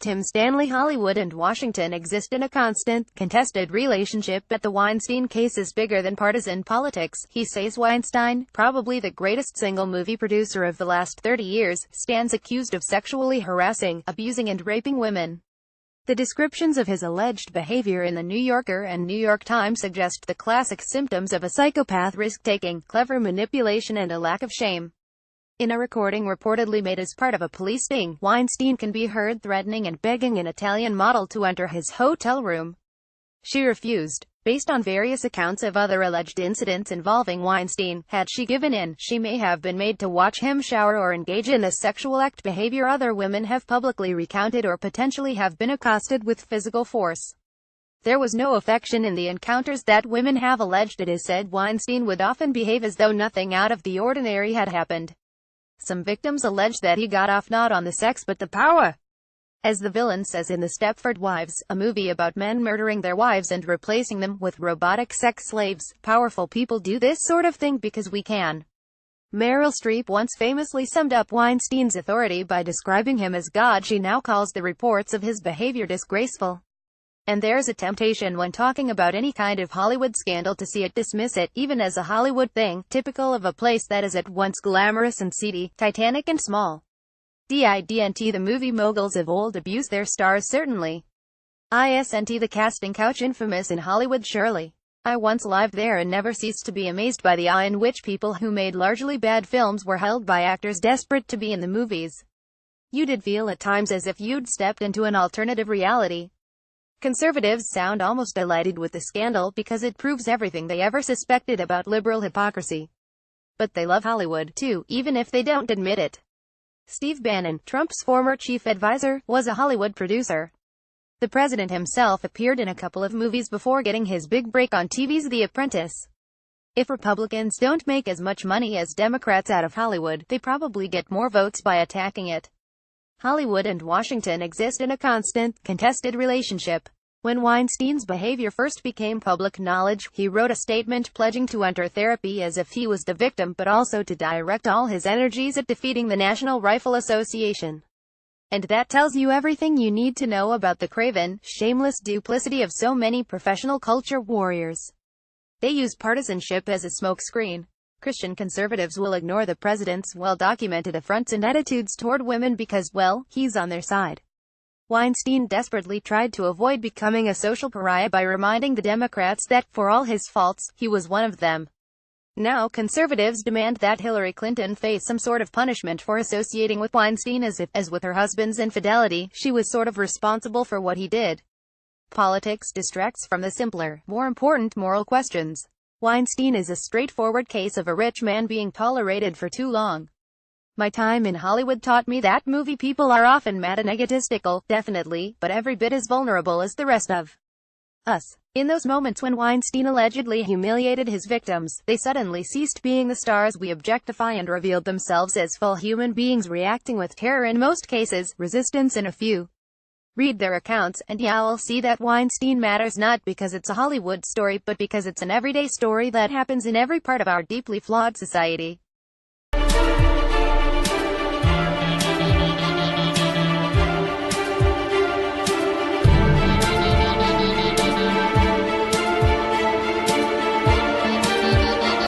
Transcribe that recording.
Stanley Hollywood and Washington exist in a constant, contested relationship, but the Weinstein case is bigger than partisan politics, he says. Weinstein, probably the greatest single movie producer of the last 30 years, stands accused of sexually harassing, abusing and raping women. The descriptions of his alleged behavior in The New Yorker and New York Times suggest the classic symptoms of a psychopath: risk-taking, clever manipulation and a lack of shame. In a recording reportedly made as part of a police sting, Weinstein can be heard threatening and begging an Italian model to enter his hotel room. She refused. Based on various accounts of other alleged incidents involving Weinstein, had she given in, she may have been made to watch him shower or engage in a sexual act, behavior other women have publicly recounted, or potentially have been accosted with physical force. There was no affection in the encounters that women have alleged. It is said Weinstein would often behave as though nothing out of the ordinary had happened. Some victims allege that he got off not on the sex but the power. As the villain says in The Stepford Wives, a movie about men murdering their wives and replacing them with robotic sex slaves, powerful people do this sort of thing because we can. Meryl Streep once famously summed up Weinstein's authority by describing him as God. She now calls the reports of his behavior disgraceful. And there's a temptation when talking about any kind of Hollywood scandal to see it, dismiss it, even as a Hollywood thing, typical of a place that is at once glamorous and seedy, titanic and small. Didn't the movie moguls of old abuse their stars? Certainly. Isn't the casting couch infamous in Hollywood? Surely. I once lived there and never ceased to be amazed by the awe in which people who made largely bad films were held by actors desperate to be in the movies. You did feel at times as if you'd stepped into an alternative reality. Conservatives sound almost delighted with the scandal because it proves everything they ever suspected about liberal hypocrisy. But they love Hollywood, too, even if they don't admit it. Steve Bannon, Trump's former chief advisor, was a Hollywood producer. The president himself appeared in a couple of movies before getting his big break on TV's The Apprentice. If Republicans don't make as much money as Democrats out of Hollywood, they probably get more votes by attacking it. Hollywood and Washington exist in a constant, contested relationship. When Weinstein's behavior first became public knowledge, he wrote a statement pledging to enter therapy as if he was the victim, but also to direct all his energies at defeating the National Rifle Association. And that tells you everything you need to know about the craven, shameless duplicity of so many professional culture warriors. They use partisanship as a smokescreen. Christian conservatives will ignore the president's well-documented affronts and attitudes toward women because, well, he's on their side. Weinstein desperately tried to avoid becoming a social pariah by reminding the Democrats that, for all his faults, he was one of them. Now conservatives demand that Hillary Clinton face some sort of punishment for associating with Weinstein, as if, as with her husband's infidelity, she was sort of responsible for what he did. Politics distracts from the simpler, more important moral questions. Weinstein is a straightforward case of a rich man being tolerated for too long. My time in Hollywood taught me that movie people are often mad and egotistical, definitely, but every bit as vulnerable as the rest of us. In those moments when Weinstein allegedly humiliated his victims, they suddenly ceased being the stars we objectify and revealed themselves as full human beings reacting with terror in most cases, resistance in a few. Read their accounts, and you'll see that Weinstein matters not because it's a Hollywood story, but because it's an everyday story that happens in every part of our deeply flawed society.